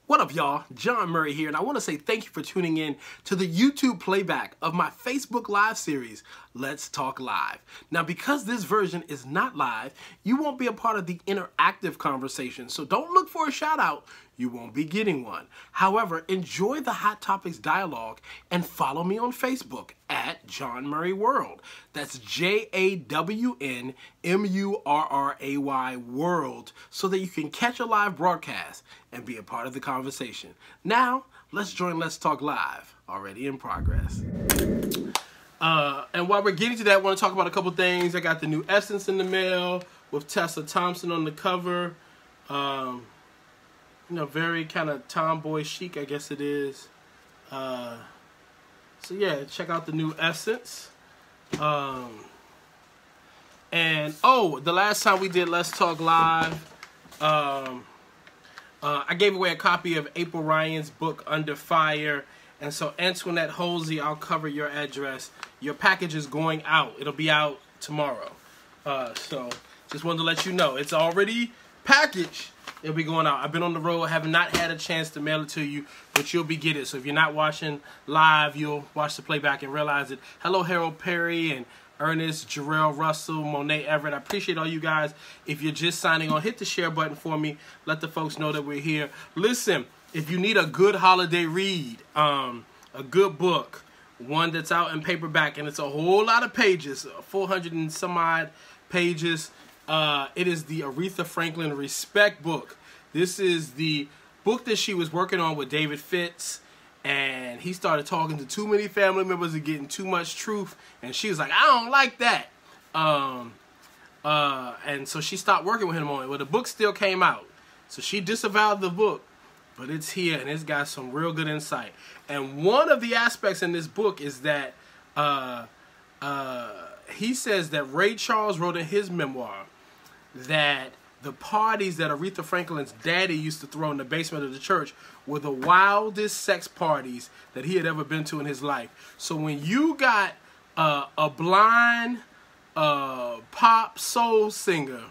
What up, y'all? John Murray here, and I want to say thank you for tuning in to the YouTube playback of my Facebook Live series, Let's Talk Live. Now, because this version is not live, you won't be a part of the interactive conversation, so don't look for a shout out. You won't be getting one. However, enjoy the Hot Topics dialogue and follow me on Facebook at John Murray World. That's JAWNMURRAY World, so that you can catch a live broadcast and be a part of the conversation. Now, let's join Let's Talk Live, already in progress. And while we're getting to that, I want to talk about a couple things. I got the new Essence in the mail with Tessa Thompson on the cover. You know, very kind of tomboy chic, I guess it is. So yeah, check out the new Essence. And oh, the last time we did Let's Talk Live, I gave away a copy of April Ryan's book Under Fire. And so Antoinette Halsey, I'll cover your address. Your package is going out. It'll be out tomorrow. So just wanted to let you know it's already packaged. It'll be going out. I've been on the road, have not had a chance to mail it to you, but you'll be getting it. So if you're not watching live, you'll watch the playback and realize it. Hello, Harold Perry and Ernest, Jarrell Russell, Monet Everett. I appreciate all you guys. If you're just signing on, hit the share button for me. Let the folks know that we're here. Listen, if you need a good holiday read, a good book, one that's out in paperback, and it's a whole lot of pages, 400 and some odd pages. It is the Aretha Franklin Respect book. This is the book that she was working on with David Fitz, and he started talking to too many family members and getting too much truth, and she was like, I don't like that. And so she stopped working with him on it. Well, the book still came out, so she disavowed the book, but it's here, and it's got some real good insight. And one of the aspects in this book is that he says that Ray Charles wrote in his memoir that the parties that Aretha Franklin's daddy used to throw in the basement of the church were the wildest sex parties that he had ever been to in his life. So when you got a blind pop soul singer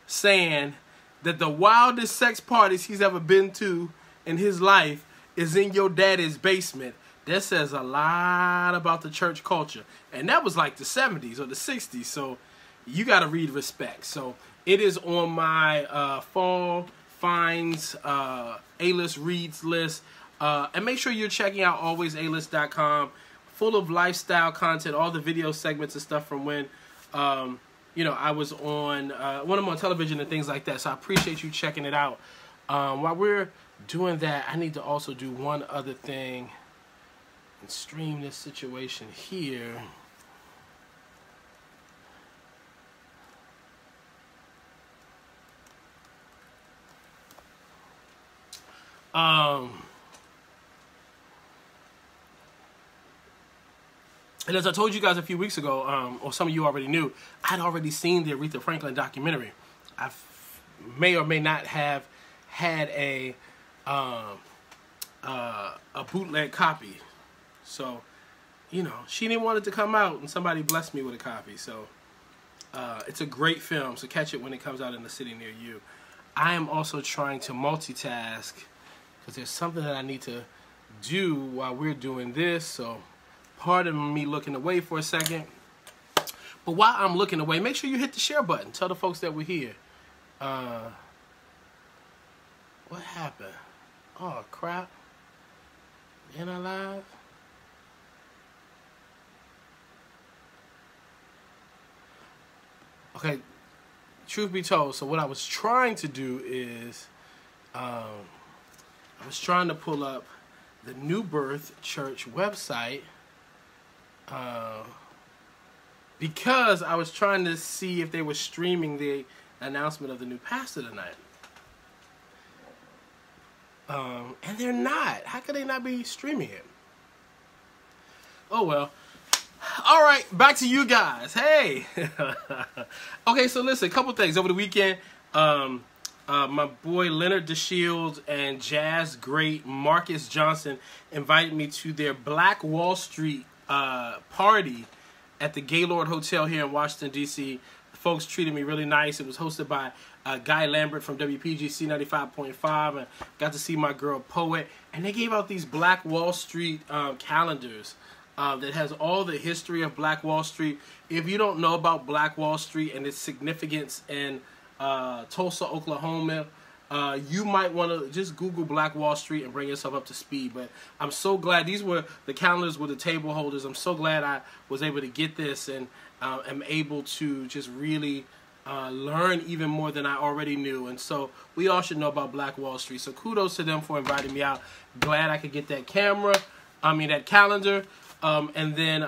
saying that the wildest sex parties he's ever been to in his life is in your daddy's basement, that says a lot about the church culture. And that was like the 70s or the 60s, so you got to read Respect. So it is on my Fall Finds A-List Reads list. And make sure you're checking out alwaysalist.com, full of lifestyle content, all the video segments and stuff from when you know, I was on when I'm on television and things like that. So I appreciate you checking it out. While we're doing that, I need to also do one other thing and stream this situation here. And as I told you guys a few weeks ago, or some of you already knew, I'd already seen the Aretha Franklin documentary. I may or may not have had a bootleg copy. So, you know, she didn't want it to come out, and somebody blessed me with a copy. So, it's a great film, so catch it when it comes out in the city near you. I am also trying to multitask, because there's something that I need to do while we're doing this, so pardon me looking away for a second. But while I'm looking away, make sure you hit the share button. Tell the folks that we're here. What happened? Oh, crap. Ain't I live? Okay, truth be told, so what I was trying to do is I was trying to pull up the New Birth Church website because I was trying to see if they were streaming the announcement of the new pastor tonight. And they're not. How could they not be streaming it? Oh, well. All right, back to you guys. Hey. Okay, so listen, a couple things. Over the weekend, my boy Leonard DeShields and jazz great Marcus Johnson invited me to their Black Wall Street party at the Gaylord Hotel here in Washington, D.C. folks treated me really nice. It was hosted by Guy Lambert from WPGC 95.5, and got to see my girl Poet. And they gave out these Black Wall Street calendars that has all the history of Black Wall Street. If you don't know about Black Wall Street and its significance in Tulsa, Oklahoma, you might want to just Google Black Wall Street and bring yourself up to speed. But I'm so glad these were the calendars with the table holders. I'm so glad I was able to get this and am able to just really learn even more than I already knew. And so we all should know about Black Wall Street. So kudos to them for inviting me out. Glad I could get that that calendar. And then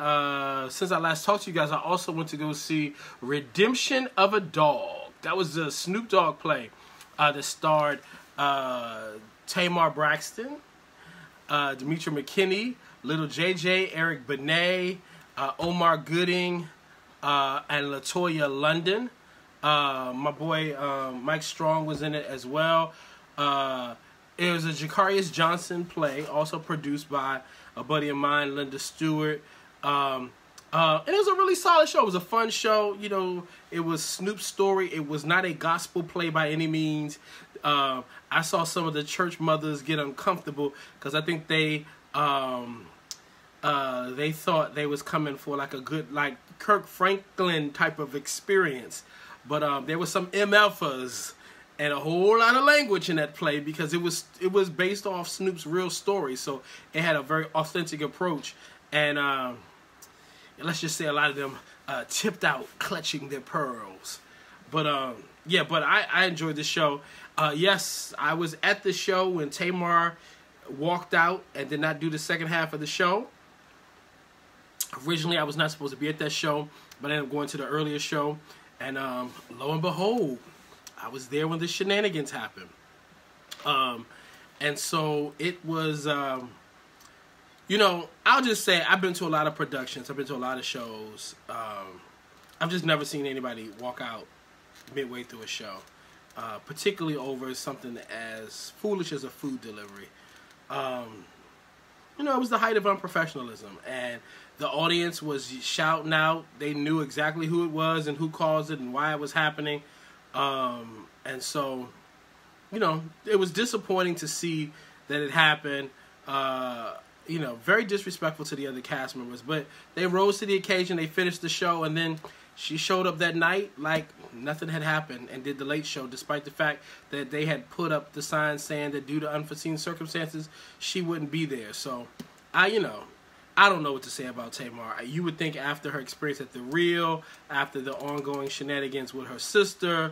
since I last talked to you guys, I also went to go see Redemption of a Dog. That was the Snoop Dogg play that starred Tamar Braxton, Demetria McKinney, Little JJ, Eric Benet, Omar Gooding, and LaToya London. My boy Mike Strong was in it as well. It was a Jacarius Johnson play, also produced by a buddy of mine, Linda Stewart. And it was a really solid show. It was a fun show. You know, it was Snoop's story. It was not a gospel play by any means. I saw some of the church mothers get uncomfortable because I think they thought they was coming for like a good, like Kirk Franklin type of experience. But there was some MFers and a whole lot of language in that play because it was based off Snoop's real story. So it had a very authentic approach. And let's just say a lot of them tipped out clutching their pearls. But yeah, but I enjoyed the show. Yes, I was at the show when Tamar walked out and did not do the second half of the show. Originally, I was not supposed to be at that show, but I ended up going to the earlier show. And lo and behold, I was there when the shenanigans happened. And so it was, you know, I'll just say I've been to a lot of productions. I've been to a lot of shows. I've just never seen anybody walk out midway through a show, particularly over something as foolish as a food delivery. You know, it was the height of unprofessionalism, and the audience was shouting out. They knew exactly who it was and who caused it and why it was happening. And so, you know, it was disappointing to see that it happened. You know, very disrespectful to the other cast members, but they rose to the occasion. They finished the show, and then she showed up that night like nothing had happened and did the late show, despite the fact that they had put up the sign saying that due to unforeseen circumstances, she wouldn't be there. So, you know, I don't know what to say about Tamar. You would think after her experience at The Real, after the ongoing shenanigans with her sisters,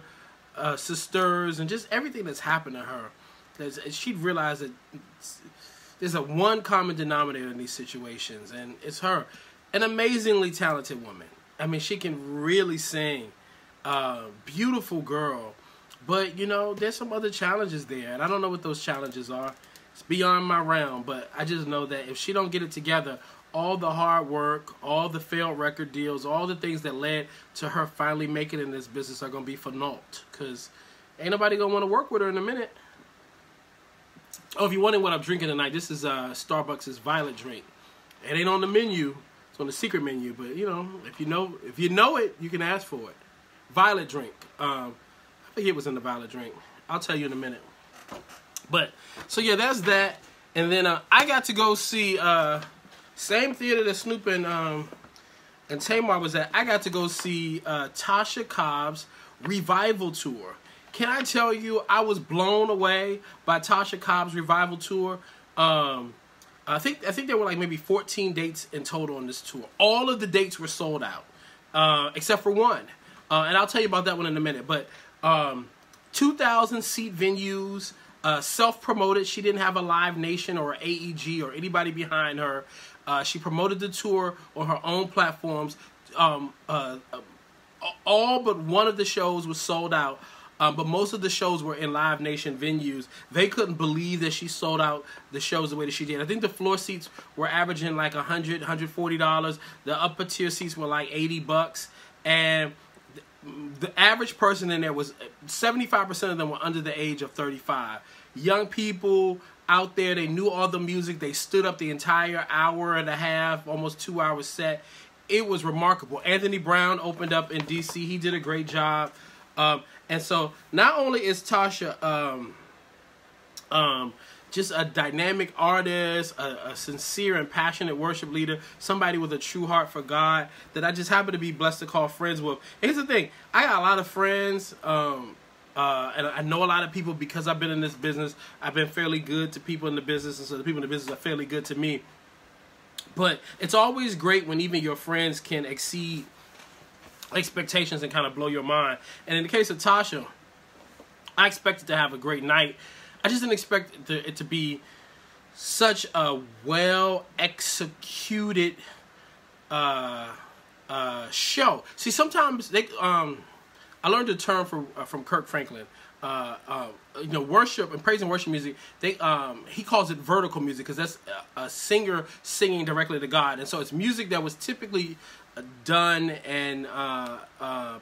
and just everything that's happened to her, that she'd realize that there's a one common denominator in these situations, and it's her. An amazingly talented woman. I mean, she can really sing. Beautiful girl. But, you know, there's some other challenges there, and I don't know what those challenges are. It's beyond my realm, but I just know that if she don't get it together, all the hard work, all the failed record deals, all the things that led to her finally making it in this business are going to be for naught, because ain't nobody going to want to work with her in a minute. Oh, if you're wondering what I'm drinking tonight, this is Starbucks' Violet drink. It ain't on the menu. It's on the secret menu, but, you know, if you know it, you can ask for it. Violet drink. I forget what's in the Violet drink. I'll tell you in a minute. But, so yeah, that's that. And then I got to go see, same theater that Snoop and Tamar was at. I got to go see Tasha Cobbs' Revival Tour. Can I tell you, I was blown away by Tasha Cobbs' Revival Tour. I think there were like maybe 14 dates in total on this tour. All of the dates were sold out, except for one. And I'll tell you about that one in a minute. But 2,000 seat venues, self-promoted. She didn't have a Live Nation or AEG or anybody behind her. She promoted the tour on her own platforms. All but one of the shows was sold out. But most of the shows were in Live Nation venues. They couldn't believe that she sold out the shows the way that she did. I think the floor seats were averaging like $100, $140. The upper tier seats were like $80. And the average person in there was 75% of them were under the age of 35. Young people out there, they knew all the music. They stood up the entire hour and a half, almost 2 hour set. it was remarkable. Anthony Brown opened up in D.C. He did a great job. And so not only is Tasha just a dynamic artist, a sincere and passionate worship leader, somebody with a true heart for God that I just happen to be blessed to call friends with. Here's the thing. I got a lot of friends, and I know a lot of people because I've been in this business. I've been fairly good to people in the business, and so the people in the business are fairly good to me. But it's always great when even your friends can exceed expectations and kind of blow your mind. And in the case of Tasha, I expected to have a great night. I just didn't expect it to be such a well-executed show. See, sometimes they, I learned a term from Kirk Franklin. You know, worship and praise and worship music, he calls it vertical music because that's a singer singing directly to God. And so it's music that was typically done and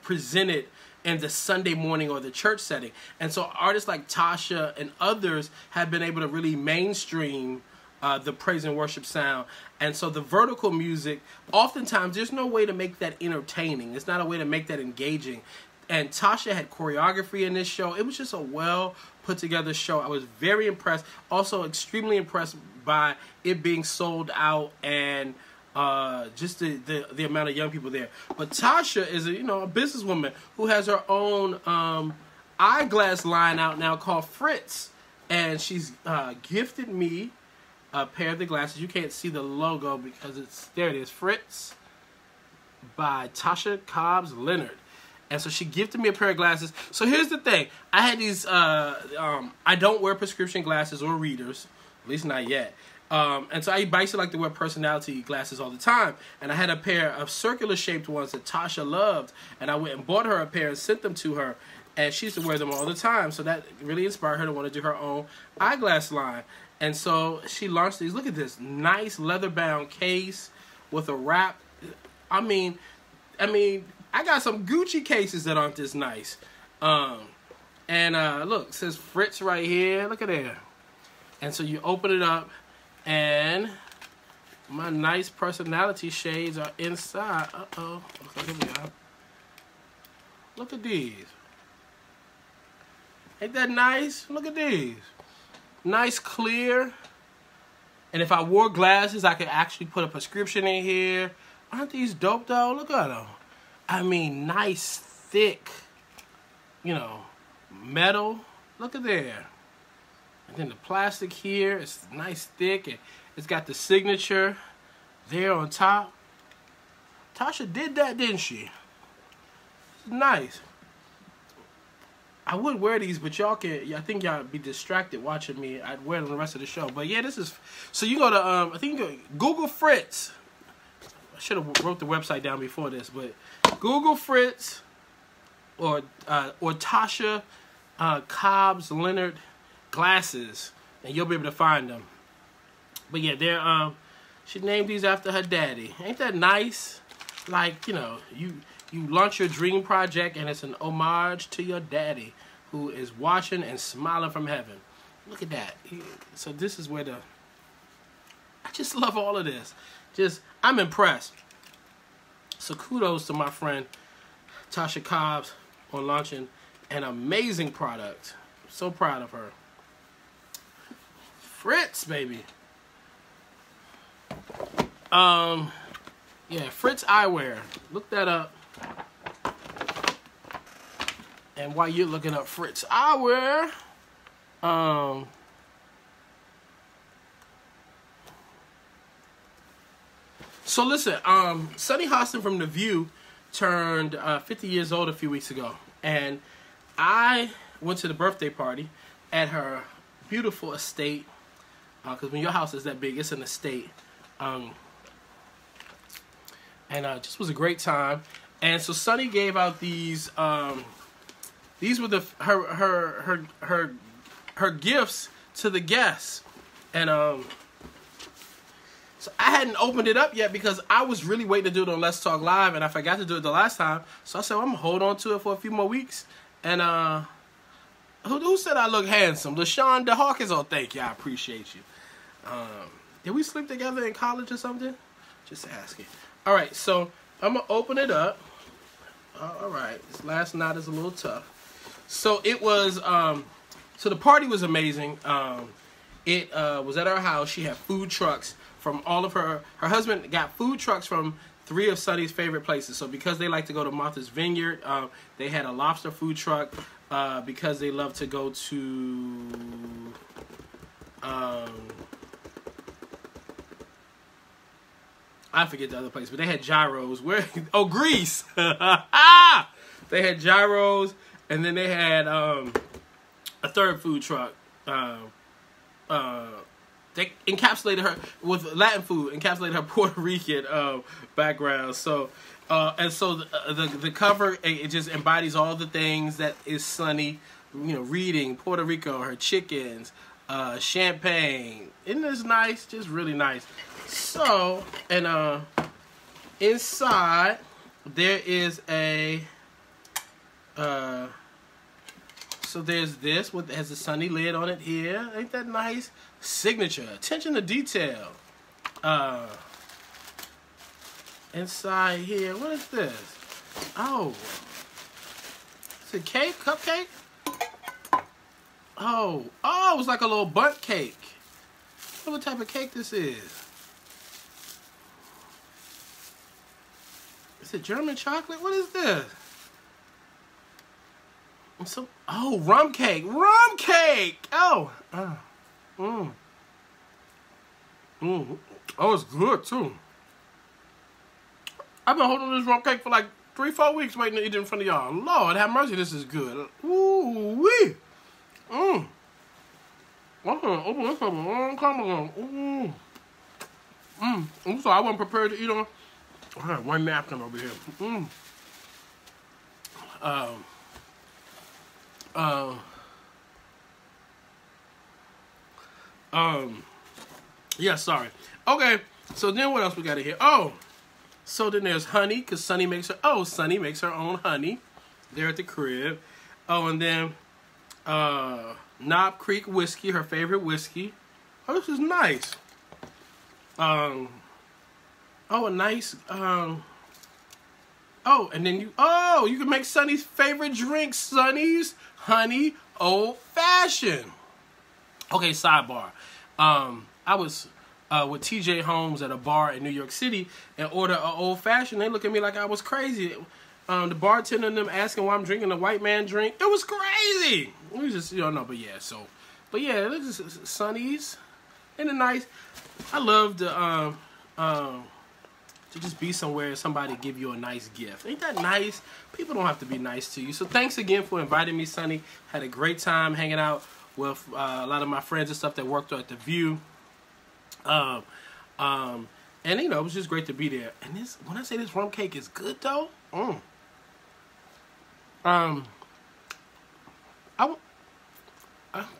presented in the Sunday morning or the church setting. And so artists like Tasha and others have been able to really mainstream the praise and worship sound. And so the vertical music, oftentimes there's no way to make that entertaining. There's not a way to make that engaging. And Tasha had choreography in this show. It was just a well put together show. I was very impressed. Also extremely impressed by it being sold out and just the amount of young people there. But Tasha is a businesswoman who has her own eyeglass line out now called Fritz, and she's gifted me a pair of the glasses. You can't see the logo because there it is, Fritz by Tasha Cobbs Leonard. And so she gifted me a pair of glasses. So here's the thing. I had these, I don't wear prescription glasses or readers, at least not yet. And so I used to like to wear personality glasses all the time. And I had a pair of circular shaped ones that Tasha loved. And I went and bought her a pair and sent them to her. And she used to wear them all the time. So that really inspired her to want to do her own eyeglass line. And so she launched these. Look at this nice leather-bound case with a wrap. I mean, I got some Gucci cases that aren't this nice. Look, it says Fritz right here. Look at there. And so you open it up, and my nice personality shades are inside. Uh-oh. Okay, here we go. Look at these. Ain't that nice? Look at these. Nice, clear. And if I wore glasses, I could actually put a prescription in here. Aren't these dope, though? Look at them. I mean, nice, thick, metal. Look at there. And then the plastic here is nice, thick, and it's got the signature there on top. Tasha did that, didn't she? Nice. I would wear these, but I think y'all be distracted watching me. I'd wear them the rest of the show. But yeah, this is, so you go to, I think you go Google Fritz. I should have wrote the website down before this, but Google Fritz or Tasha Cobbs Leonard glasses, and you'll be able to find them. But yeah, she named these after her daddy. Ain't that nice? Like, you launch your dream project, and it's an homage to your daddy, who is watching and smiling from heaven. Look at that. So this is where I just love all of this. I'm impressed. So kudos to my friend Tasha Cobbs on launching an amazing product. I'm so proud of her. Fritz, baby. Yeah, Fritz Eyewear. Look that up. And while you're looking up Fritz Eyewear, so listen, Sunny Hostin from The View turned 50 years old a few weeks ago. And I went to the birthday party at her beautiful estate. Because when your house is that big, it's an estate. Just was a great time. And so Sunny gave out these were her gifts to the guests. And so I hadn't opened it up yet because I was really waiting to do it on Let's Talk Live, and I forgot to do it the last time. So I said, well, I'm going to hold on to it for a few more weeks. And who said I look handsome? LaShawn DeHawkins. Oh, thank you. I appreciate you. Did we sleep together in college or something? Just asking. All right, so I'm gonna open it up. All right, this last knot is a little tough. So it was, so the party was amazing. It was at our house. She had food trucks from all of her husband got food trucks from 3 of Sonny's favorite places. So because they like to go to Martha's Vineyard, they had a lobster food truck. Because they love to go to, I forget the other place, but they had gyros. Where? Oh, Greece. They had gyros, and then they had a 3rd food truck. They encapsulated her with Latin food, encapsulated her Puerto Rican background. So, and so the cover, it just embodies all the things that is Sonny, you know, reading Puerto Rico, her chickens, champagne. Isn't this nice? Just really nice. So, and inside there is a so there's this with has a Sonny lid on it here. Ain't that nice? Signature, attention to detail. Inside here, what is this? Oh, it's a cake, cupcake. Oh, it's like a little bundt cake. What type of cake this is? Is it German chocolate? What is this? Oh, rum cake. Rum cake! Oh, oh, it's good too. I've been holding this rum cake for like 3-4 weeks waiting to eat it in front of y'all. Lord have mercy, this is good. Ooh-wee. I'm gonna open this up a long time ago. I'm sorry, I wasn't prepared to eat on. I have one napkin over here. Yeah, sorry. Okay, so then what else we got in here? Oh, so then there's honey, because Sonny makes her own honey there at the crib. Oh, and then Knob Creek whiskey, her favorite whiskey. Oh, this is nice. Oh, a nice, oh, and then you can make Sonny's favorite drink, Sonny's Honey Old Fashioned. Okay, sidebar. I was with TJ Holmes at a bar in New York City and ordered an old fashioned. They look at me like I was crazy. The bartender and them asking why I'm drinking a white man drink. It was crazy. It was just, but yeah, this is Sonny's. Ain't it nice? I love to just be somewhere and somebody give you a nice gift. Ain't that nice? People don't have to be nice to you. So thanks again for inviting me, Sonny. Had a great time hanging out with a lot of my friends and stuff that worked at The View. And it was just great to be there. And this, when I say this rum cake is good though, I'm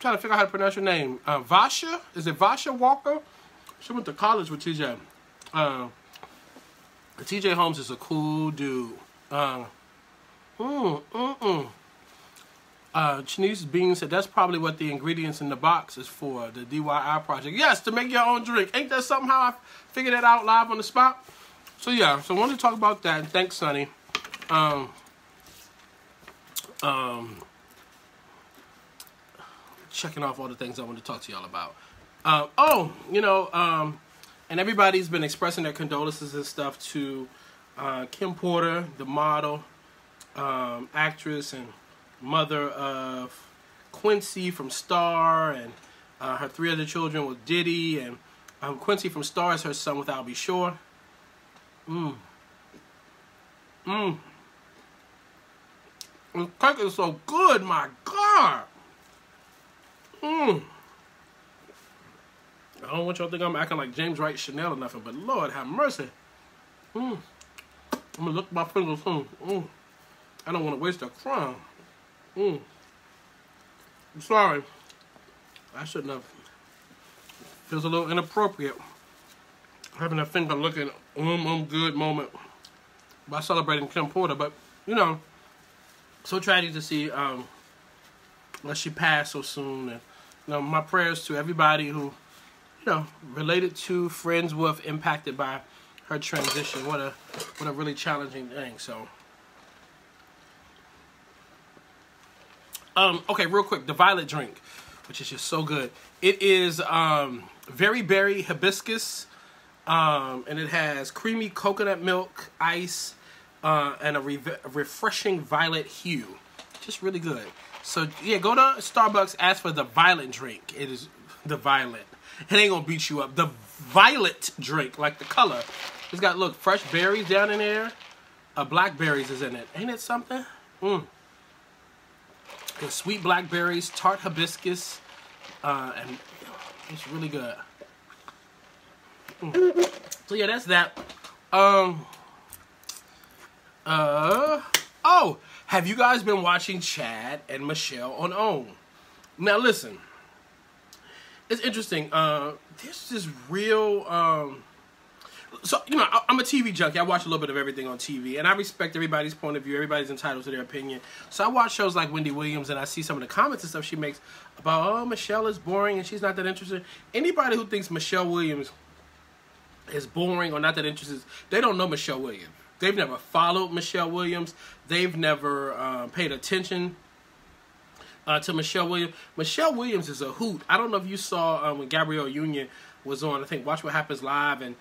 trying to figure out how to pronounce your name. Vasha? Is it Vasha Walker? She went to college with TJ. TJ Holmes is a cool dude. Shanice Bean said that's probably what the ingredients in the box is for, the DIY project. Yes, to make your own drink. Ain't that something how I figured that out live on the spot? So yeah, so I wanted to talk about that. And thanks, Sonny. Checking off all the things I want to talk to y'all about. And everybody's been expressing their condolences and stuff to Kim Porter, the model, actress, and mother of Quincy from Star, and her 3 other children with Diddy, and Quincy from Star is her son with I'll Be Sure. The cake is so good, my God. I don't want y'all to think I'm acting like James Wright Chanel or nothing, but Lord have mercy. I'm gonna look at my fingers. I don't want to waste a crumb. I'm sorry. I shouldn't have. Feels a little inappropriate having a finger looking good moment by celebrating Kim Porter, but so tragic to see that she passed so soon. And my prayers to everybody who related to, friends with, impacted by her transition. What a really challenging thing. So, okay, real quick, the violet drink, which is just so good. It is very berry hibiscus, and it has creamy coconut milk, ice, and a refreshing violet hue. Just really good. So yeah, go to Starbucks, ask for the violet drink. It is the violet. It ain't gonna beat you up. The violet drink, like the color. It's got, look, fresh berries down in there. Blackberries is in it. Ain't it something? And sweet blackberries, tart hibiscus, and it's really good. So yeah, that's that. Oh, have you guys been watching Chad and Michelle on OWN? Now listen, it's interesting. There's this real. So, you know, I'm a TV junkie. I watch a little bit of everything on TV, and I respect everybody's point of view. Everybody's entitled to their opinion. So I watch shows like Wendy Williams, and I see some of the comments and stuff she makes about, oh, Michelle is boring and she's not that interested. Anybody who thinks Michelle Williams is boring or not that interested, they don't know Michelle Williams. They've never followed Michelle Williams. They've never paid attention to Michelle Williams. Michelle Williams is a hoot. I don't know if you saw when Gabrielle Union was on, I think, Watch What Happens Live, and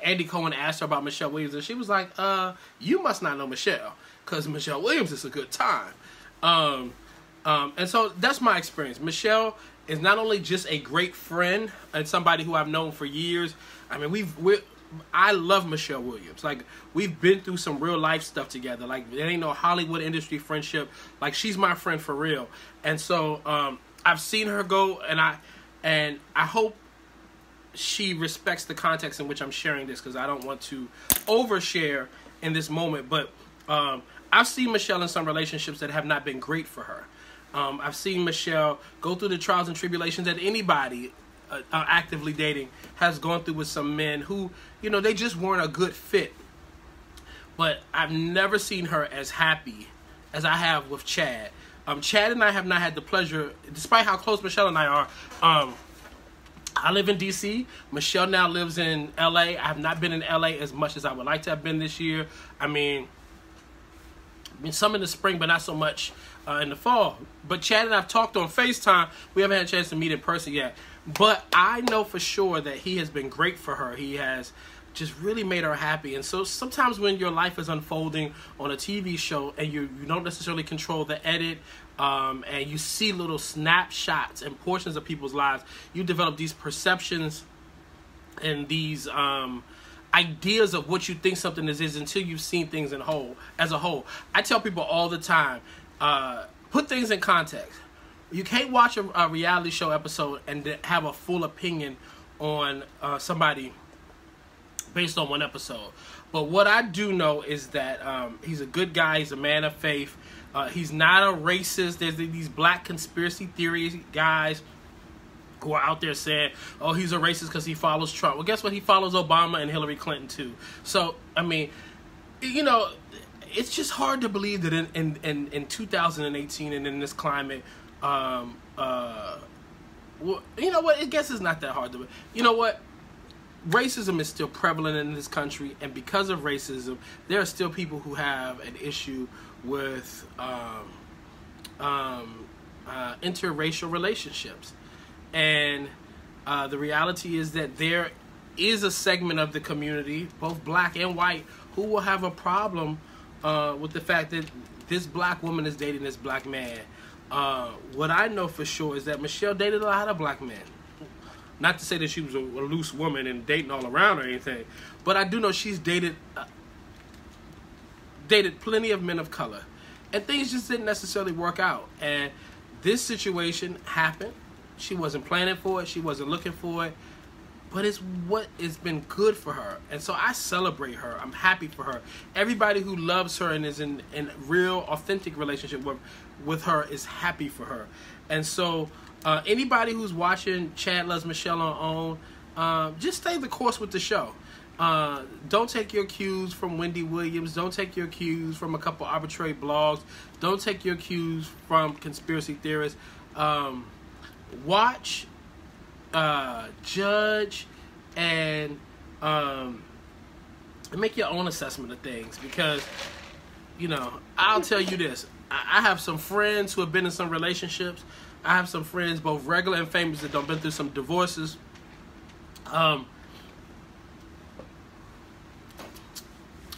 Andy Cohen asked her about Michelle Williams, and she was like, you must not know Michelle, because Michelle Williams is a good time. And so that's my experience. Michelle is not only just a great friend and somebody who I've known for years. I mean, I love Michelle Williams. Like, we've been through some real life stuff together. Like, there ain't no Hollywood industry friendship. Like, she's my friend for real. And so I've seen her go, and I hope she respects the context in which I'm sharing this, because I don't want to overshare in this moment. But I've seen Michelle in some relationships that have not been great for her. I've seen Michelle go through the trials and tribulations that anybody actively dating has gone through with some men who, you know, they just weren't a good fit. But I've never seen her as happy as I have with Chad. Chad and I have not had the pleasure, despite how close Michelle and I are. I live in D.C. Michelle now lives in L.A. I have not been in L.A. as much as I would like to have been this year. I mean, some in the spring, but not so much in the fall. But Chad and I have talked on FaceTime. We haven't had a chance to meet in person yet. But I know for sure that he has been great for her. He has just really made her happy. And so sometimes when your life is unfolding on a TV show and you don't necessarily control the edit, and you see little snapshots and portions of people's lives, you develop these perceptions and these ideas of what you think something is until you've seen things as a whole. I tell people all the time, put things in context. You can't watch a reality show episode and have a full opinion on somebody based on one episode. But what I do know is that he's a good guy. He's a man of faith. He's not a racist. There's these black conspiracy theory guys who are out there saying, oh, he's a racist because he follows Trump. Well, guess what? He follows Obama and Hillary Clinton too. So, I mean, you know, it's just hard to believe that in 2018 and in this climate, well, you know what? I guess it's not that hard to. You know what? Racism is still prevalent in this country, and because of racism, there are still people who have an issue with interracial relationships. And the reality is that there is a segment of the community, both black and white, who will have a problem with the fact that this black woman is dating this black man. What I know for sure is that Michelle dated a lot of black men. Not to say that she was a loose woman and dating all around or anything, but I do know she's dated plenty of men of color, and things just didn't necessarily work out. And this situation happened. She wasn't planning for it. She wasn't looking for it, but it's what has been good for her. And so I celebrate her. I'm happy for her. Everybody who loves her and is in real, authentic relationship with her is happy for her. And so anybody who's watching Chad Loves Michelle on OWN, just stay the course with the show. Don't take your cues from Wendy Williams. Don't take your cues from a couple arbitrary blogs. Don't take your cues from conspiracy theorists. Watch judge and make your own assessment of things, because, you know, I'll tell you this. I have some friends who have been in some relationships. I have some friends, both regular and famous, that have been through some divorces. And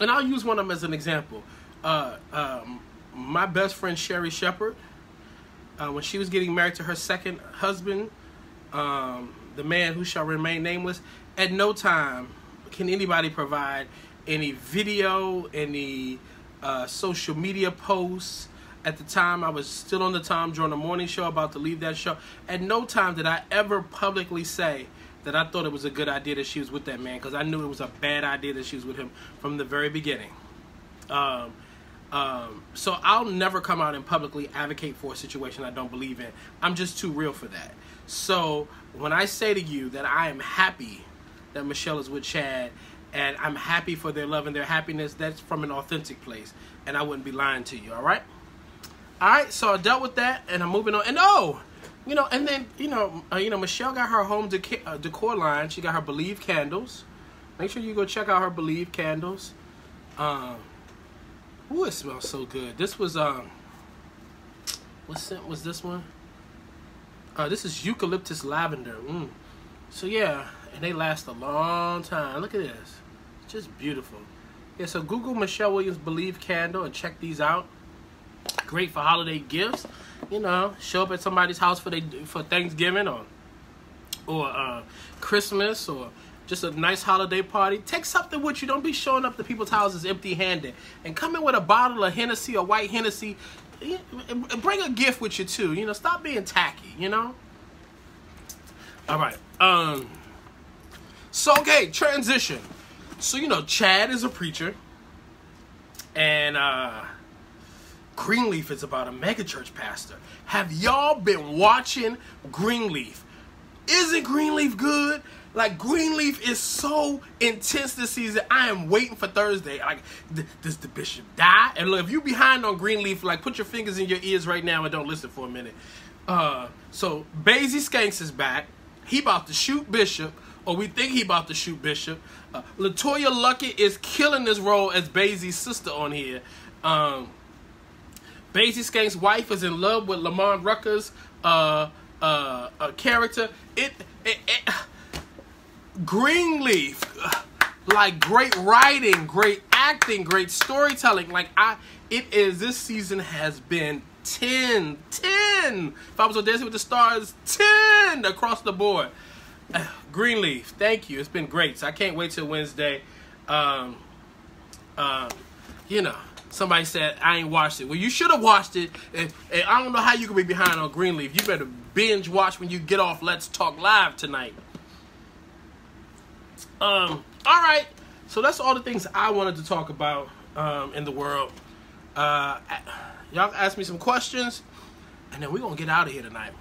I'll use one of them as an example. My best friend, Sherry Shepard, when she was getting married to her second husband, the man who shall remain nameless, at no time can anybody provide any video, any social media posts. At the time, I was still on the Tom Jordan Morning Show, about to leave that show. At no time did I ever publicly say that I thought it was a good idea that she was with that man, because I knew it was a bad idea that she was with him from the very beginning. So I'll never come out and publicly advocate for a situation I don't believe in. I'm just too real for that. So when I say to you that I am happy that Michelle is with Chad, and I'm happy for their love and their happiness, that's from an authentic place, and I wouldn't be lying to you, all right? All right, so I dealt with that, and I'm moving on. And and then Michelle got her home decor line. She got her Believe candles. Make sure you go check out her Believe candles. Ooh, it smells so good. This was what scent was this one? This is eucalyptus lavender. So yeah, and they last a long time. Look at this, it's just beautiful. Yeah, so Google Michelle Williams Believe candle and check these out. Great for holiday gifts. You know, show up at somebody's house for Thanksgiving or Christmas, or just a nice holiday party. Take something with you. Don't be showing up to people's houses empty-handed. And come in with a bottle of Hennessy or white Hennessy. Bring a gift with you too. You know, stop being tacky. You know. All right. So okay, transition. So you know, Chad is a preacher, and Greenleaf is about a megachurch pastor. Have y'all been watching Greenleaf? Isn't Greenleaf good? Like, Greenleaf is so intense this season. I am waiting for Thursday. Like, does the bishop die? And look, if you behind on Greenleaf, like, put your fingers in your ears right now and don't listen for a minute. So Basie Skanks is back. He about to shoot Bishop, or we think he about to shoot Bishop. LaToya Luckett is killing this role as Basie's sister on here. Basie Skanks' wife is in love with Lamont Rucker's character. Greenleaf, like, great writing, great acting, great storytelling. Like, this season has been 10. If I was on Dancing with the Stars, 10 across the board. Greenleaf, thank you. It's been great. So I can't wait till Wednesday. You know, somebody said I ain't watched it. Well, you should have watched it. And I don't know how you can be behind on Greenleaf. You better binge watch when you get off Let's Talk Live tonight. All right. So that's all the things I wanted to talk about in the world. Y'all ask me some questions, and then we're going to get out of here tonight.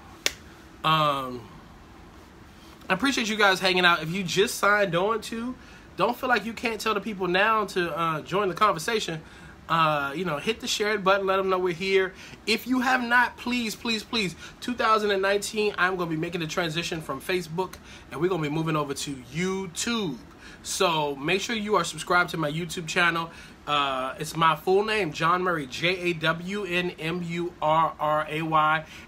I appreciate you guys hanging out. If you just signed on to, don't feel like you can't tell the people now to join the conversation. Hit the share button, let them know we're here. If you have not, please, 2019, I'm going to be making the transition from Facebook, and we're going to be moving over to YouTube. So make sure you are subscribed to my YouTube channel. It's my full name, Jawn Murray, JawnMurray.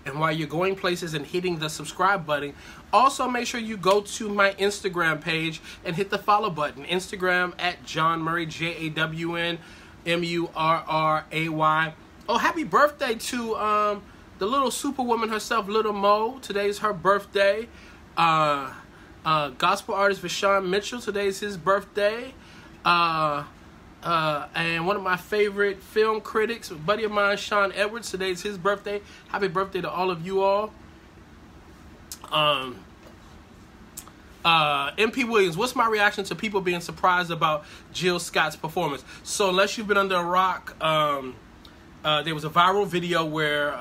And while you're going places and hitting the subscribe button, also make sure you go to my Instagram page and hit the follow button. Instagram at Jawn Murray, JawnMurray. Oh, happy birthday to the little superwoman herself, Little Mo. Today's her birthday. Gospel artist Vashawn Mitchell, today's his birthday. And one of my favorite film critics, a buddy of mine, Sean Edwards, today's his birthday. Happy birthday to all of you all. MP Williams, what's my reaction to people being surprised about Jill Scott's performance? So unless you've been under a rock, there was a viral video where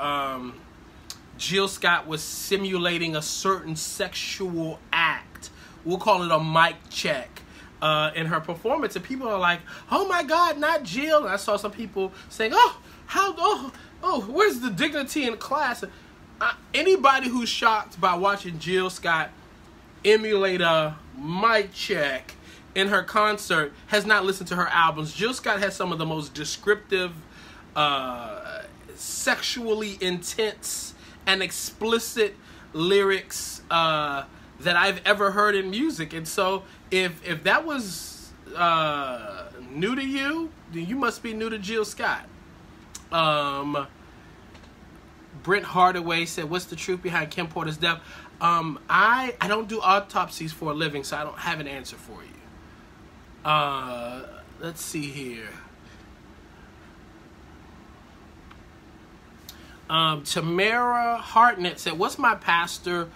Jill Scott was simulating a certain sexual act. We'll call it a mic check in her performance. And people are like, oh my God, not Jill. And I saw some people saying, where's the dignity in class? Anybody who's shocked by watching Jill Scott emulator, mic check, in her concert has not listened to her albums. Jill Scott has some of the most descriptive, sexually intense, and explicit lyrics that I've ever heard in music. And so if that was new to you, then you must be new to Jill Scott. Brent Hardaway said, what's the truth behind Kim Porter's death? I don't do autopsies for a living, so I don't have an answer for you. Let's see here. Tamara Hartnett said, what's my thought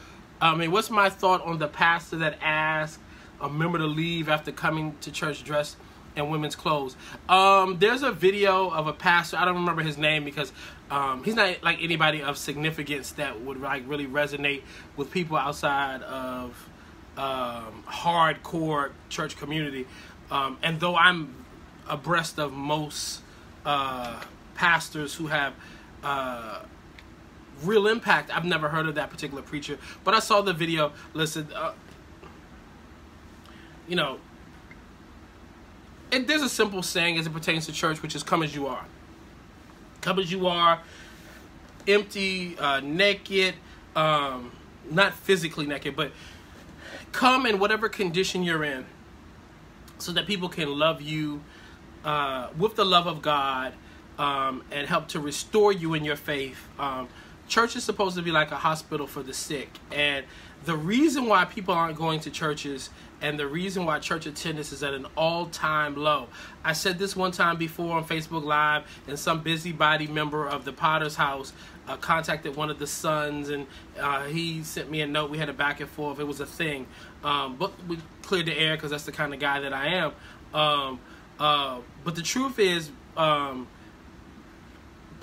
on the pastor that asked a member to leave after coming to church dressed in women's clothes? There's a video of a pastor, I don't remember his name because he's not like anybody of significance that would like really resonate with people outside of hardcore church community. And though I'm abreast of most pastors who have real impact, I've never heard of that particular preacher. But I saw the video. Listen, you know, there's a simple saying as it pertains to church, which is come as you are. Come as you are, empty, naked, not physically naked, but come in whatever condition you're in, so that people can love you with the love of God and help to restore you in your faith. Church is supposed to be like a hospital for the sick. And the reason why people aren't going to churches and the reason why church attendance is at an all-time low. I said this one time before on Facebook Live, and some busybody member of the Potter's house contacted one of the sons, and he sent me a note. We had a back and forth. It was a thing. But we cleared the air because that's the kind of guy that I am. But the truth is,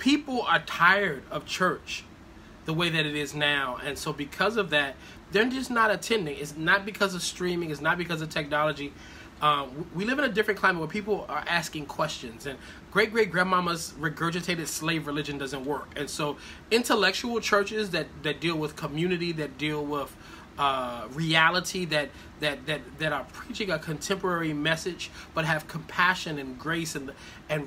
people are tired of church the way that it is now. And so because of that, they're just not attending. It's not because of streaming. It's not because of technology. We live in a different climate where people are asking questions, and great-great-grandmama's regurgitated slave religion doesn't work. And so intellectual churches that deal with community, that deal with reality, that are preaching a contemporary message but have compassion and grace and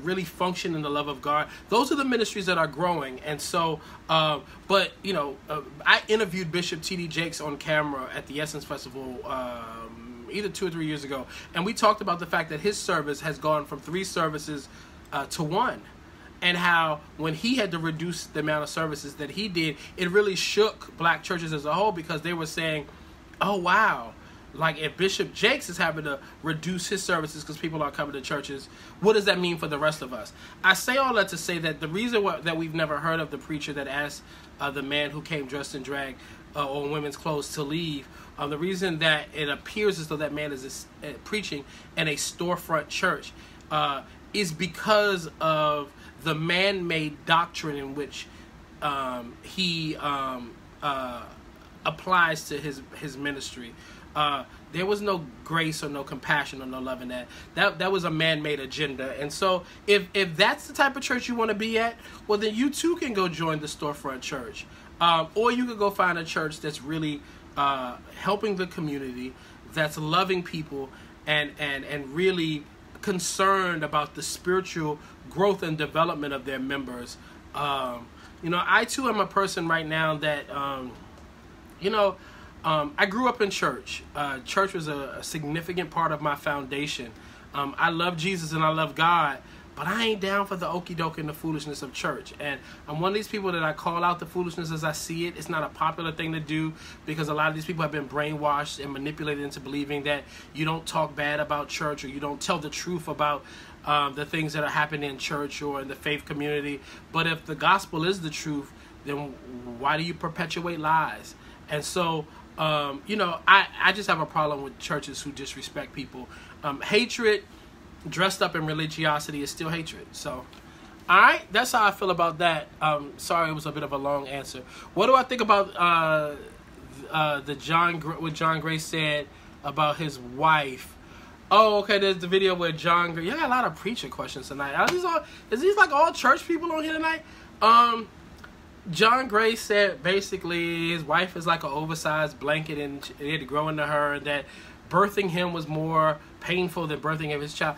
really function in the love of God, those are the ministries that are growing. And so but you know, I interviewed Bishop T.D. Jakes on camera at the Essence Festival either 2 or 3 years ago, and we talked about the fact that his service has gone from 3 services to 1. And how when he had to reduce the amount of services that he did, it really shook black churches as a whole, because they were saying, oh, wow, like if Bishop Jakes is having to reduce his services because people aren't coming to churches, what does that mean for the rest of us? I say all that to say that the reason that we've never heard of the preacher that asked the man who came dressed in drag on women's clothes to leave, the reason that it appears as though that man is preaching in a storefront church is because of the man-made doctrine in which he applies to his ministry. There was no grace or no compassion or no love in that. That was a man-made agenda. And so if that's the type of church you want to be at, well, then you too can go join the storefront church. Or you could go find a church that's really helping the community, that's loving people, and really concerned about the spiritual growth and development of their members. You know, I too am a person right now that, you know, I grew up in church. Church was a significant part of my foundation. I love Jesus and I love God, but I ain't down for the okie doke and the foolishness of church. And I'm one of these people that I call out the foolishness as I see it. It's not a popular thing to do, because a lot of these people have been brainwashed and manipulated into believing that you don't talk bad about church, or you don't tell the truth about the things that are happening in church or in the faith community. But if the gospel is the truth, then why do you perpetuate lies? And so, you know, I just have a problem with churches who disrespect people. Hatred dressed up in religiosity is still hatred. So, all right, that's how I feel about that. Sorry, it was a bit of a long answer. What do I think about what John Gray said about his wife? Oh, okay, there's the video where John Gray... You got a lot of preacher questions tonight. Is these like all church people on here tonight? John Gray said basically his wife is like an oversized blanket and it had to grow into her, and that birthing him was more painful than birthing of his child.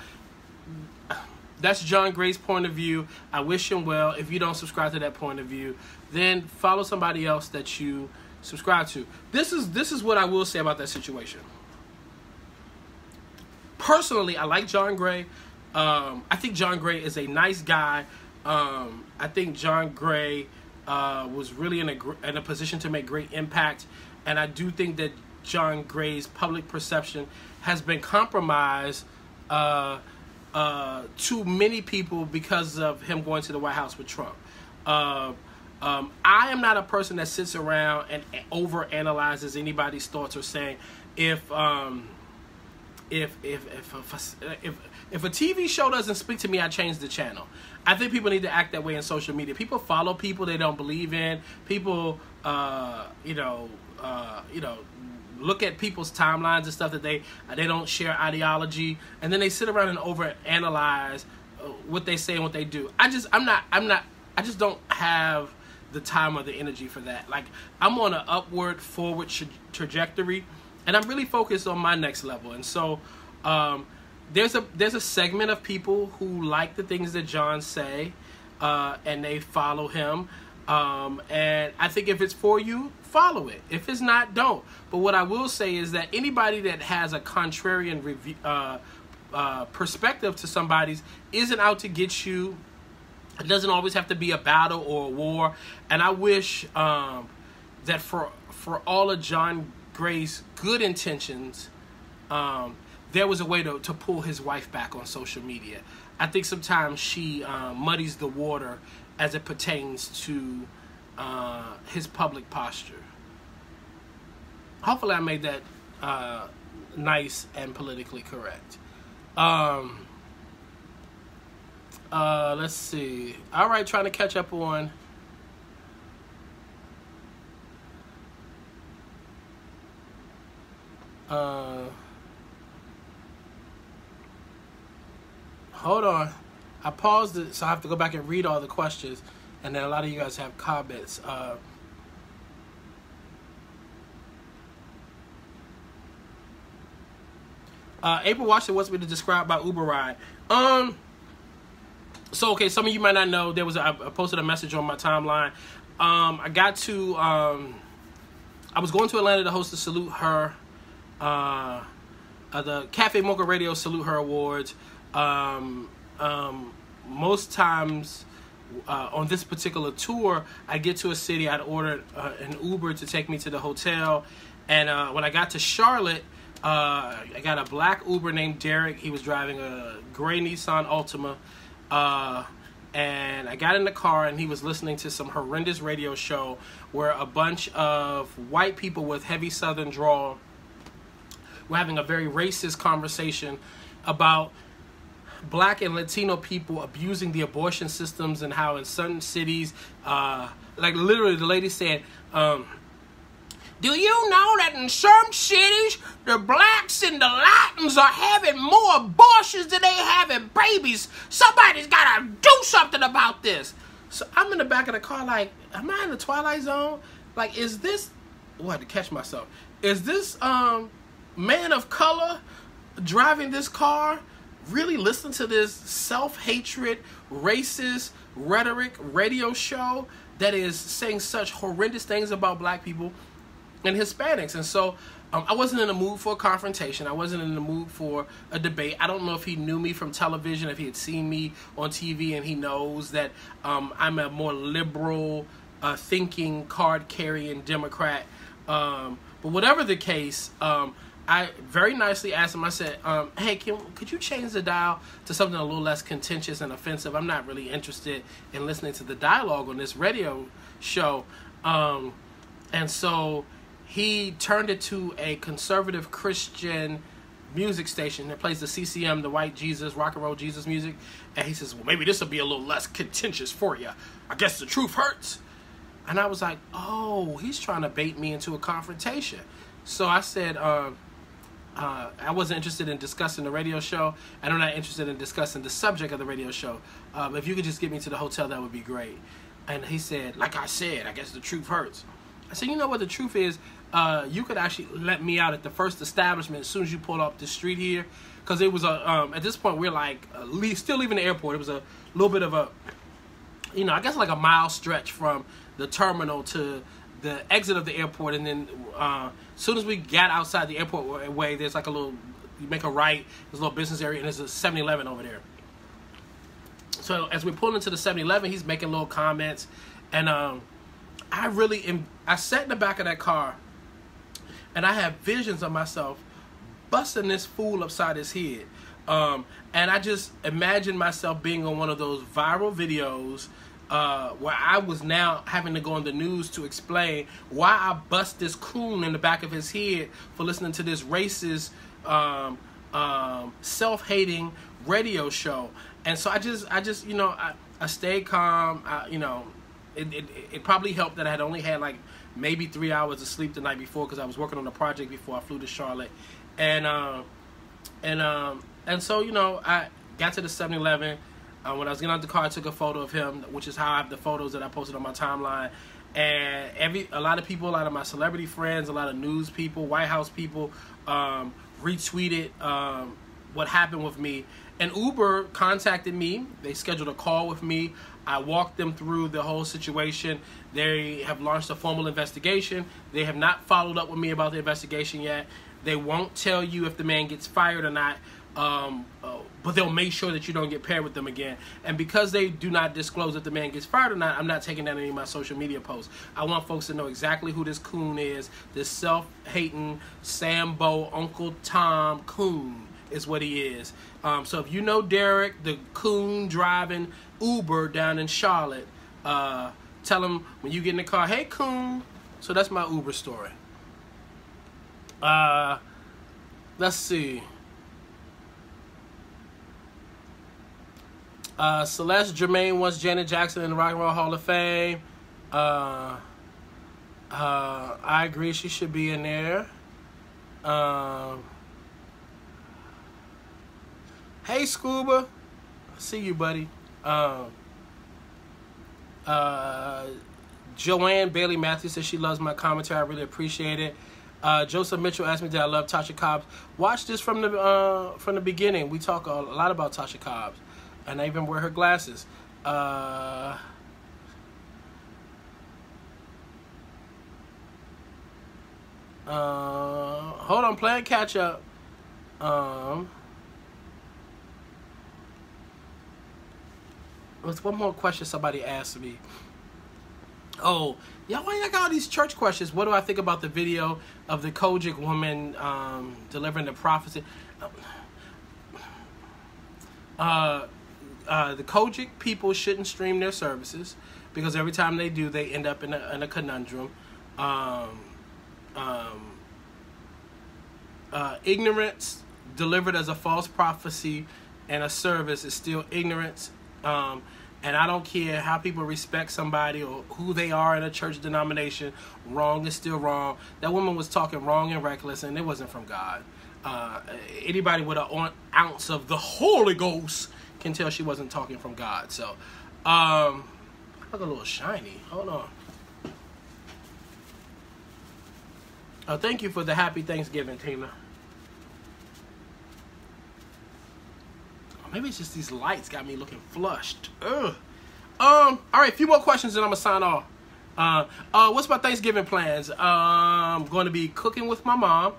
That's John Gray's point of view. I wish him well. If you don't subscribe to that point of view, then follow somebody else that you subscribe to. This is what I will say about that situation. Personally, I like John Gray. I think John Gray is a nice guy. I think John Gray was really in a position to make great impact, and I do think that John Gray's public perception has been compromised to many people because of him going to the White House with Trump. I am not a person that sits around and overanalyzes anybody's thoughts or saying if a TV show doesn't speak to me, I change the channel. I think people need to act that way in social media. People follow people they don't believe in. People, look at people's timelines and stuff that they don't share ideology, and then they sit around and overanalyze what they say and what they do. I just don't have the time or the energy for that. Like, I'm on an upward, forward trajectory, and I'm really focused on my next level. And so, there's a segment of people who like the things that John say, and they follow him. And I think if it's for you, follow it. If it's not, don't. But what I will say is that anybody that has a contrarian perspective to somebody's isn't out to get you. It doesn't always have to be a battle or a war. And I wish that for all of John Gray's good intentions, there was a way to pull his wife back on social media. I think sometimes she muddies the water as it pertains to his public posture. Hopefully I made that nice and politically correct. Let's see. All right, trying to catch up on... hold on. I paused it, so I have to go back and read all the questions. And then a lot of you guys have comments. April Washington wants me to describe my Uber ride. So, okay, some of you might not know, I posted a message on my timeline. I was going to Atlanta to host the Salute Her, the Cafe Mocha Radio Salute Her Awards. Most times on this particular tour, I get to a city, I'd order an Uber to take me to the hotel. And when I got to Charlotte, I got a black Uber named Derek. He was driving a gray Nissan Altima. And I got in the car and he was listening to some horrendous radio show where a bunch of white people with heavy Southern drawl were having a very racist conversation about black and Latino people abusing the abortion systems, and how in certain cities, like literally the lady said, do you know that in some cities, the blacks and the Latins are having more abortions than they having babies? Somebody's got to do something about this. So I'm in the back of the car like, am I in the Twilight Zone? Like, is this... Oh, I had to catch myself. Is this man of color driving this car really listen to this self-hatred, racist rhetoric radio show that is saying such horrendous things about black people and Hispanics? And so I wasn't in the mood for a confrontation. I wasn't in the mood for a debate. I don't know if he knew me from television, if he had seen me on TV, and he knows that I'm a more liberal thinking, card-carrying Democrat. But whatever the case, I very nicely asked him, I said, hey, could you change the dial to something a little less contentious and offensive? I'm not really interested in listening to the dialogue on this radio show. And so he turned it to a conservative Christian music station that plays the CCM, the white Jesus, rock and roll Jesus music. And he says, well, maybe this will be a little less contentious for you. I guess the truth hurts. And I was like, oh, he's trying to bait me into a confrontation. So I said, I wasn't interested in discussing the radio show, and I'm not interested in discussing the subject of the radio show. If you could just get me to the hotel, that would be great. And he said, like I said, I guess the truth hurts. I said, you know what the truth is? You could actually let me out at the first establishment as soon as you pull up the street here. Because it was at this point, we're like, still leaving the airport. It was a little bit of a, I guess like a mile stretch from the terminal to the exit of the airport. And then as soon as we got outside the airport way, there's like a little, you make a right, there's a little business area, and there's a 7-Eleven over there. So as we pull into the 7-Eleven, he's making little comments. And I sat in the back of that car, and I have visions of myself busting this fool upside his head. And I just imagined myself being on one of those viral videos where I was now having to go on the news to explain why I bust this coon in the back of his head for listening to this racist, self-hating radio show. And so I just I stayed calm. It probably helped that I had only had like maybe 3 hours of sleep the night before, because I was working on a project before I flew to Charlotte. And so I got to the 7-Eleven. When I was getting out the car, I took a photo of him, which is how I have the photos that I posted on my timeline. And a lot of people, a lot of my celebrity friends, a lot of news people, White House people, retweeted what happened with me. And Uber contacted me. They scheduled a call with me. I walked them through the whole situation. They have launched a formal investigation. They have not followed up with me about the investigation yet. They won't tell you if the man gets fired or not, but they'll make sure that you don't get paired with them again. And because they do not disclose if the man gets fired or not, I'm not taking down any of my social media posts. I want folks to know exactly who this coon is. This self-hating Sambo Uncle Tom coon is what he is. So if you know Derek, the coon driving Uber down in Charlotte, tell him when you get in the car, hey coon. So that's my Uber story. Let's see. Celeste Germain wants Janet Jackson in the Rock and Roll Hall of Fame. I agree, she should be in there. Hey Scuba, I see you, buddy. Joanne Bailey Matthews says she loves my commentary. I really appreciate it. Joseph Mitchell asked me, did I love Tasha Cobbs? Watch this from the beginning. We talk a lot about Tasha Cobbs, and I even wear her glasses. Hold on, playing catch up. There's one more question somebody asked me. Oh, yeah, why y'all got all these church questions? What do I think about the video of the Kojic woman delivering the prophecy? The Kojic people shouldn't stream their services, because every time they do, they end up in a conundrum. Ignorance delivered as a false prophecy and a service is still ignorance. And I don't care how people respect somebody or who they are in a church denomination. Wrong is still wrong. That woman was talking wrong and reckless, and it wasn't from God. Anybody with an ounce of the Holy Ghost can tell she wasn't talking from God. So, I look a little shiny. Hold on. Thank you for the happy Thanksgiving, Tina. Maybe it's just these lights got me looking flushed. Ugh. All right, a few more questions and I'm gonna sign off. What's my Thanksgiving plans? I'm going to be cooking with my mom,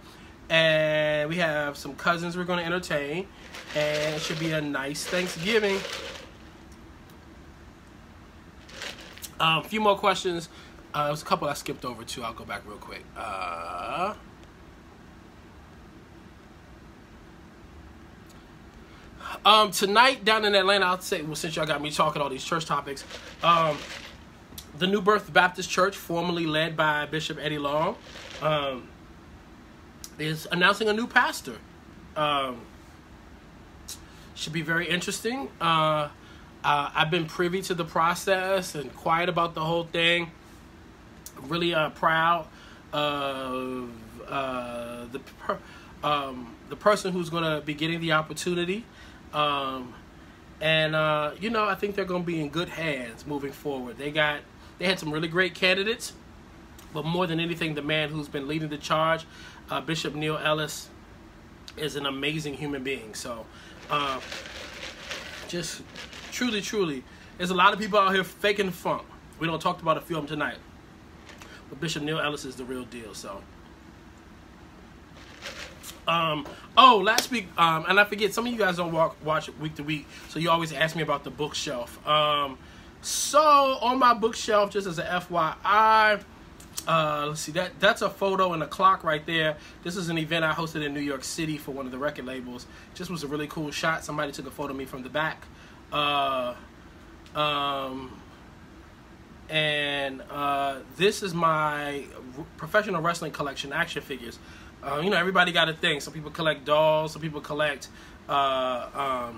and we have some cousins we're going to entertain, and it should be a nice Thanksgiving. A few more questions. There was a couple I skipped over too. I'll go back real quick. Tonight down in Atlanta, I'll say, well, since y'all got me talking all these church topics, the New Birth Baptist Church, formerly led by Bishop Eddie Long, is announcing a new pastor. Should be very interesting. I've been privy to the process and quiet about the whole thing. Really proud of the person who's going to be getting the opportunity. And you know, I think they're going to be in good hands moving forward. They had some really great candidates, but more than anything, the man who's been leading the charge, Bishop Neil Ellis, is an amazing human being. So just truly, there's a lot of people out here faking the funk. We don't talk about a few of them tonight, but Bishop Neil Ellis is the real deal. So last week, and I forget, some of you guys don't watch week to week, so you always ask me about the bookshelf. So on my bookshelf, just as a FYI, let's see, that's a photo and a clock right there. This is an event I hosted in New York City for one of the record labels. Just was a really cool shot. Somebody took a photo of me from the back. This is my professional wrestling collection, action figures. You know, everybody got a thing. Some people collect dolls. Some people collect those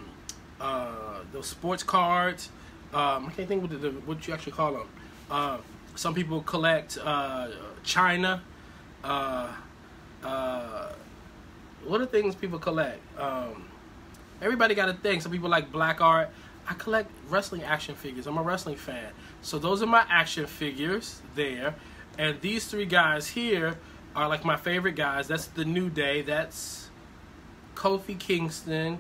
sports cards. I can't think what you actually call them. Some people collect china. What are things people collect? Everybody got a thing. Some people like black art. I collect wrestling action figures. I'm a wrestling fan. So those are my action figures there. And these three guys here are like my favorite guys. That's the New Day. That's Kofi Kingston.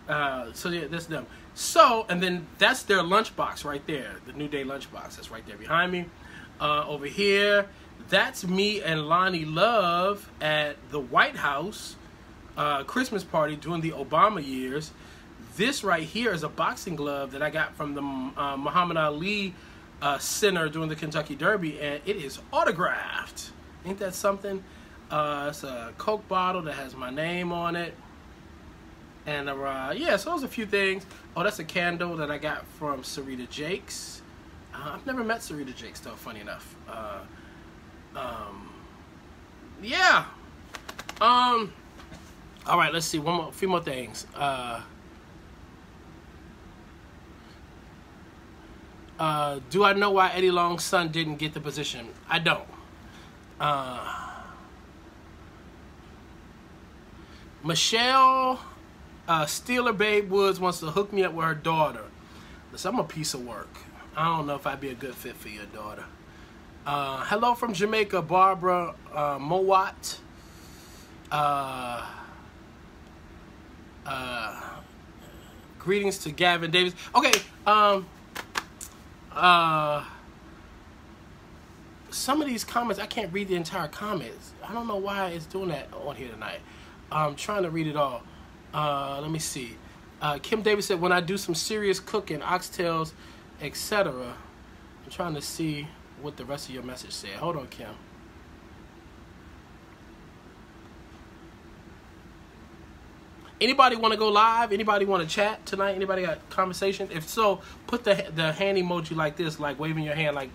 So yeah, that's them. So, and then that's their lunchbox right there. The New Day lunchbox. That's right there behind me. Over here, that's me and Lonnie Love at the White House Christmas party during the Obama years. This right here is a boxing glove that I got from the Muhammad Ali Center during the Kentucky Derby, and it is autographed. Ain't that something? It's a Coke bottle that has my name on it. And yeah, so those are a few things. Oh, that's a candle that I got from Sarita Jakes. I've never met Sarita Jakes, though, funny enough. Yeah. All right, let's see. A few more things. Do I know why Eddie Long's son didn't get the position? I don't. Michelle Steeler Babe Woods wants to hook me up with her daughter. Listen, I'm a piece of work. I don't know if I'd be a good fit for your daughter. Hello from Jamaica, Barbara Mowat. Greetings to Gavin Davis. Okay, some of these comments, I can't read the entire comments. I don't know why it's doing that on here tonight. I'm trying to read it all. Let me see. Kim Davis said, when I do some serious cooking, oxtails, etc. I'm trying to see what the rest of your message said. Hold on, Kim. Anybody want to go live? Anybody want to chat tonight? Anybody got conversation? If so, put the hand emoji like this, like waving your hand, like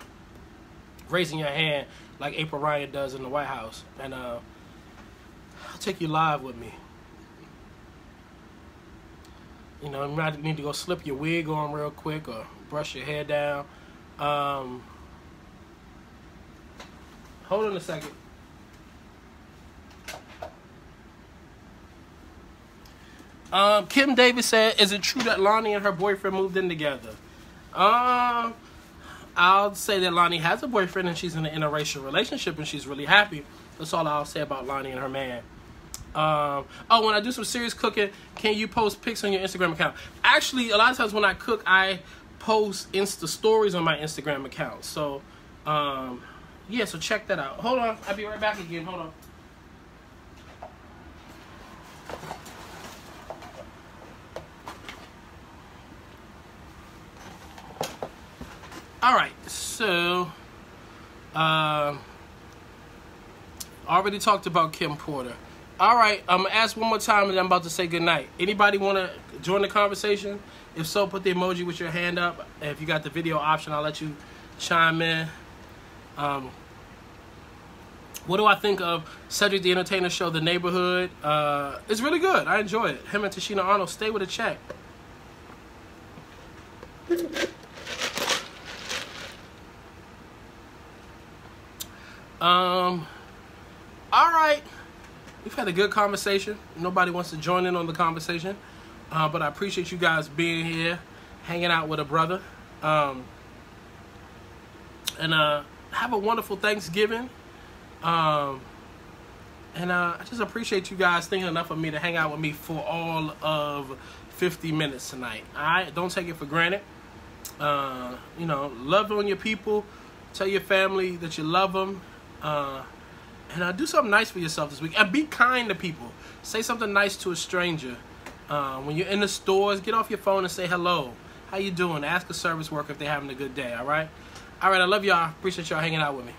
raising your hand, like April Ryan does in the White House. And I'll take you live with me. You know, you might need to go slip your wig on real quick or brush your hair down. Hold on a second. Kim Davis said, is it true that Lonnie and her boyfriend moved in together? I'll say that Lonnie has a boyfriend and she's in an interracial relationship and she's really happy. That's all I'll say about Lonnie and her man. When I do some serious cooking, can you post pics on your Instagram account? Actually, a lot of times when I cook, I post Insta stories on my Instagram account. So, yeah, so check that out. Hold on. I'll be right back again. Hold on. All right, so already talked about Kim Porter. All right, I'm gonna ask one more time and then I'm about to say goodnight. Anybody want to join the conversation? If so, put the emoji with your hand up. If you got the video option, I'll let you chime in. What do I think of Cedric the Entertainer show, The Neighborhood? It's really good. I enjoy it. Him and Tashina Arnold stay with a check. All right. We've had a good conversation. Nobody wants to join in on the conversation. But I appreciate you guys being here, hanging out with a brother. And have a wonderful Thanksgiving. And I just appreciate you guys thinking enough of me to hang out with me for all of 50 minutes tonight. All right? Don't take it for granted. You know, love on your people. Tell your family that you love them. And do something nice for yourself this week. And be kind to people. Say something nice to a stranger. When you're in the stores, get off your phone and say hello. How you doing? Ask a service worker if they're having a good day, all right? All right, I love y'all. Appreciate y'all hanging out with me.